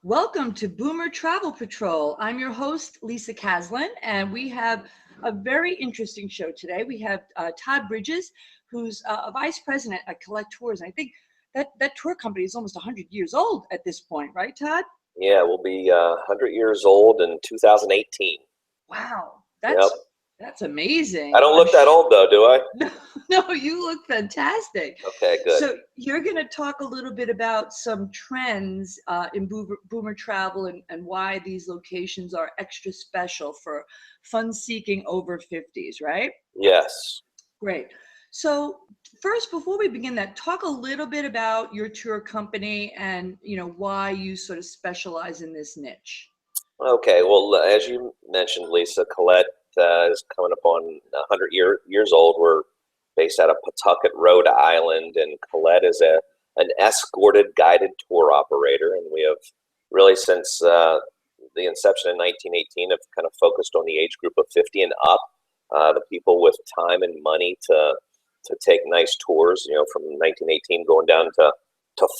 Welcome to Boomer Travel Patrol. I'm your host, Lisa Kaslyn, and we have a very interesting show today. We have Todd Bridges, who's a vice president at Collette Tours. And I think that tour company is almost 100 years old at this point, right, Todd? Yeah, we'll be 100 years old in 2018. Wow, Yep. that's amazing. I don't look that old, though, do I? No, you look fantastic. Okay, good. So you're going to talk a little bit about some trends in boomer travel and why these locations are extra special for fun-seeking over 50s, right? Yes. Great. So first, before we begin that, talk a little bit about your tour company and why you sort of specialize in this niche. Okay, well, as you mentioned, Lisa, Collette is coming up on 100 years old. We're based out of Pawtucket, Rhode Island, and Collette is an escorted guided tour operator, and we have really since the inception in 1918 have kind of focused on the age group of 50 and up, the people with time and money to take nice tours, from 1918 going down to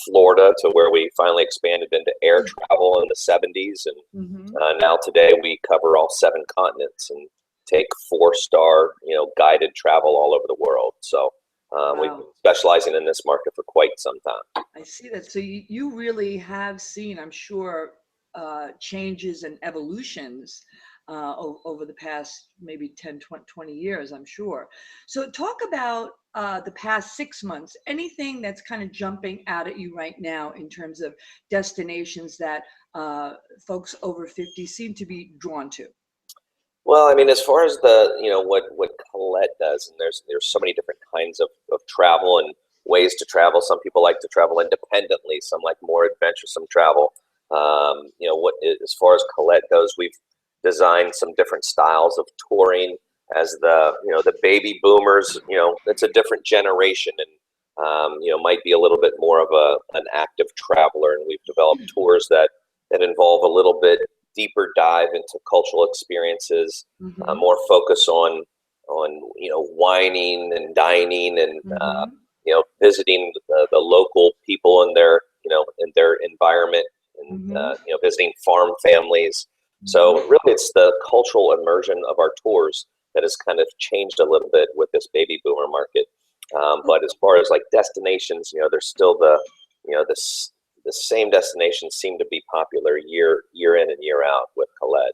Florida, to where we finally expanded into air travel in the 70s. And now today we cover all 7 continents and take 4-star, guided travel all over the world. So we've been specializing in this market for quite some time. I see that. So you really have seen, I'm sure, changes and evolutions over the past maybe 10, 20 years, I'm sure. So talk about the past 6 months, anything that's kind of jumping out at you right now in terms of destinations that folks over 50 seem to be drawn to. Well, I mean, as far as the, what Collette does, and there's so many different kinds of travel and ways to travel. Some people like to travel independently. Some like more adventuresome travel. As far as Collette goes, we've designed some different styles of touring. As the baby boomers, it's a different generation, and might be a little bit more of an active traveler. And we've developed tours that involve a little bit deeper dive into cultural experiences, more focus on wining and dining, and visiting the local people in their environment, and visiting farm families. So really, it's the cultural immersion of our tours that has kind of changed a little bit with this baby boomer market. But as far as like destinations, there's still the same destinations seem to be popular year in and year out with Collette.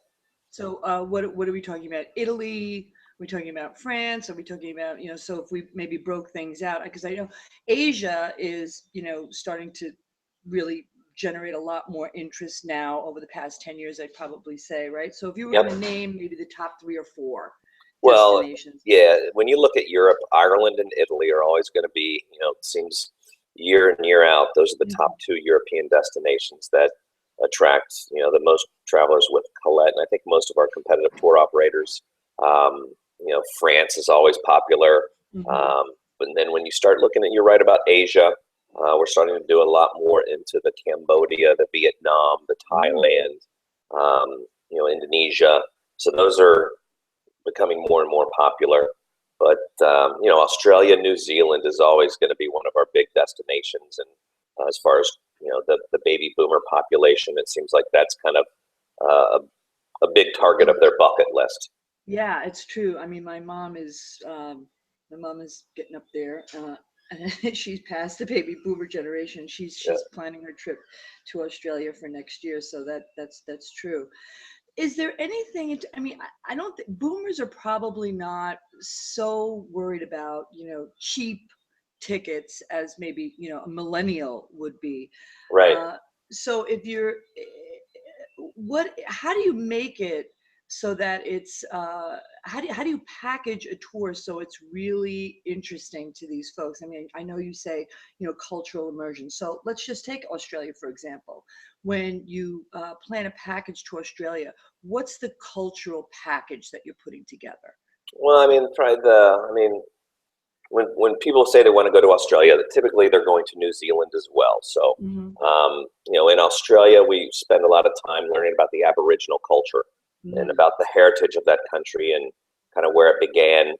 So what are we talking about? Italy? Are we talking about France? Are we talking about, so if we maybe broke things out, because I know Asia is, starting to really generate a lot more interest now over the past 10 years, I'd probably say, right? So if you were going to name maybe the top 3 or 4 destinations. Yeah, when you look at Europe, Ireland and Italy are always going to be, it seems year in, year out, those are the top 2 European destinations that attract, the most travelers with Collette. And I think most of our competitive tour operators, France is always popular. But then when you start looking at, you're right about Asia, we're starting to do a lot more into the Cambodia, the Vietnam, the Thailand, Indonesia. So those are becoming more and more popular. But, Australia, New Zealand is always going to be one of our big destinations. And as far as, the baby boomer population, it seems like that's kind of a big target of their bucket list. Yeah, it's true. I mean, my mom is getting up there. She's past the baby boomer generation. She's planning her trip to Australia for next year. So that's true. Is there anything, I don't think boomers are probably not so worried about, cheap tickets as maybe, a millennial would be. Right. So if you're, how do you make it so that it's, how do you package a tour so it's really interesting to these folks? I mean, I know you say, cultural immersion. So let's just take Australia, for example. When you plan a package to Australia, what's the cultural package that you're putting together? Well, when people say they want to go to Australia, typically they're going to New Zealand as well. So, in Australia, we spend a lot of time learning about the Aboriginal culture and about the heritage of that country and kind of where it began.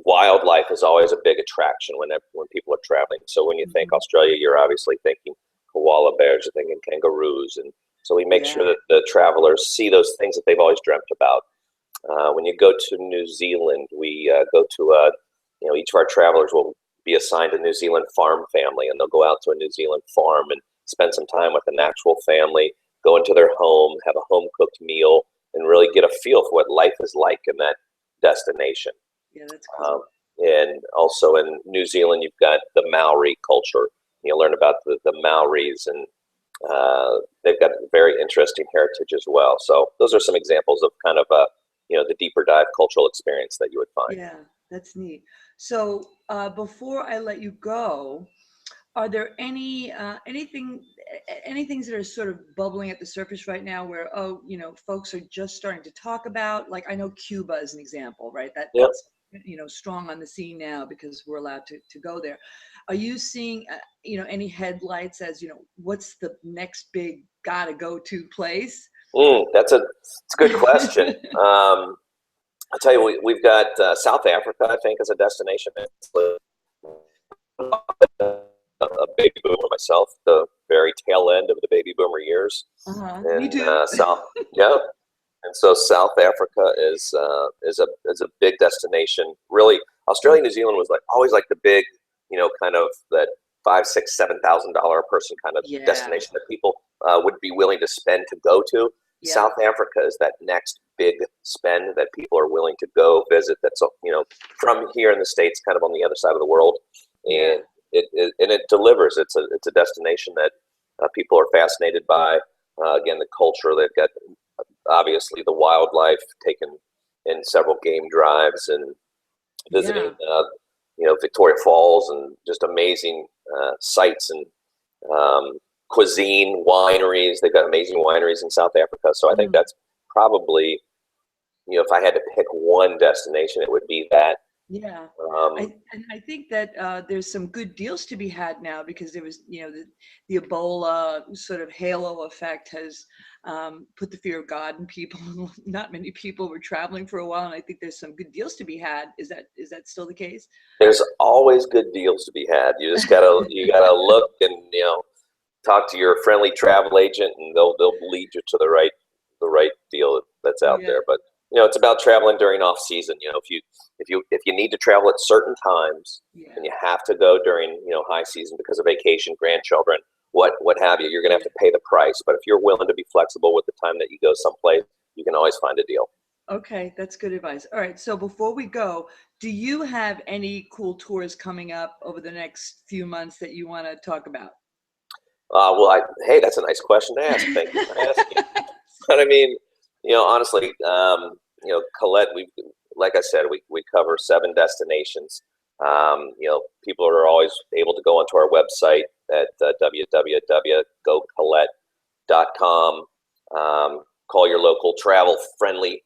Wildlife is always a big attraction when people are traveling. So when you think Australia, you're obviously thinking koala bears, you're thinking kangaroos. And so we make sure Yeah. that the travelers see those things that they've always dreamt about. When you go to New Zealand, we go to each of our travelers will be assigned a New Zealand farm family, and they'll go out to a New Zealand farm and spend some time with an actual family, go into their home, have a home cooked meal, and really get a feel for what life is like in that destination. Yeah, that's cool. And also in New Zealand, you've got the Maori culture. You learn about the Maoris, and they've got a very interesting heritage as well. So those are some examples of kind of the deeper dive cultural experience that you would find. Yeah, that's neat. So before I let you go, are there any things that are sort of bubbling at the surface right now where, folks are just starting to talk about? Like, I know Cuba is an example, right? Yep. That's strong on the scene now because we're allowed to go there. Are you seeing any headlights as what's the next big gotta go to place? It's a good question. I'll tell you, we've got South Africa, I think, as a destination. A baby boomer myself, the very tail end of the baby boomer years. Me too. Yeah. And so South Africa is a big destination. Really, Australia, New Zealand was always the big, kind of that $5,000, $6,000, $7,000 a person kind of destination that people would be willing to spend to go to. Yeah. South Africa is that next big spend that people are willing to go visit. That's from here in the States, kind of on the other side of the world, Yeah. and it delivers. It's a destination that people are fascinated by. Again, the culture. They've got obviously the wildlife, taken in several game drives and visiting, Victoria Falls, and just amazing sights and cuisine, wineries. They've got amazing wineries in South Africa. So I think that's probably, if I had to pick one destination, it would be that. Yeah. I think that there's some good deals to be had now because there was, the Ebola sort of halo effect has put the fear of God in people. Not many people were traveling for a while, and I think there's some good deals to be had. Is that still the case? There's always good deals to be had. You just gotta look and talk to your friendly travel agent, and they'll lead you to the right deal that's out there. But it's about traveling during off season. If you need to travel at certain times, and you have to go during high season because of vacation, grandchildren, what have you, you're gonna have to pay the price. But if you're willing to be flexible with the time that you go someplace, you can always find a deal. Okay, that's good advice. All right, so before we go, do you have any cool tours coming up over the next few months that you want to talk about? Hey, that's a nice question to ask. Thank you for asking. But I mean, honestly, Collette, like I said, we cover 7 destinations. People are always able to go onto our website at www.gocollette.com. Call your local travel-friendly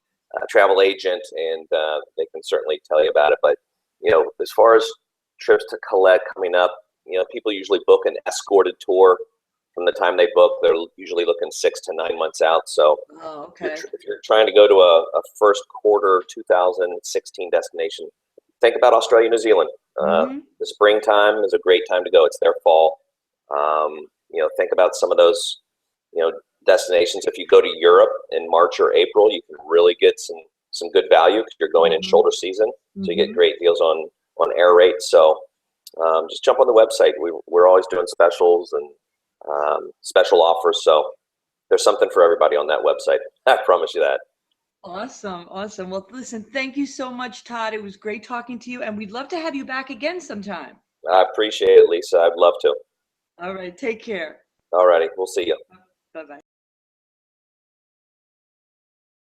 travel agent, and they can certainly tell you about it. But as far as trips to Collette coming up, people usually book an escorted tour. From the time they book, they're usually looking 6 to 9 months out. So if you're trying to go to a first quarter 2016 destination, think about Australia, New Zealand. The springtime is a great time to go. It's their fall. Think about some of those, destinations. If you go to Europe in March or April, you can really get some good value because you're going in shoulder season. So you get great deals on air rates. So just jump on the website. We're always doing specials and special offers. So there's something for everybody on that website. I promise you that. Awesome. Well, listen, thank you so much, Todd. It was great talking to you, and we'd love to have you back again sometime. I appreciate it, Lisa. I'd love to. All right. Take care. All righty. We'll see you. Bye-bye.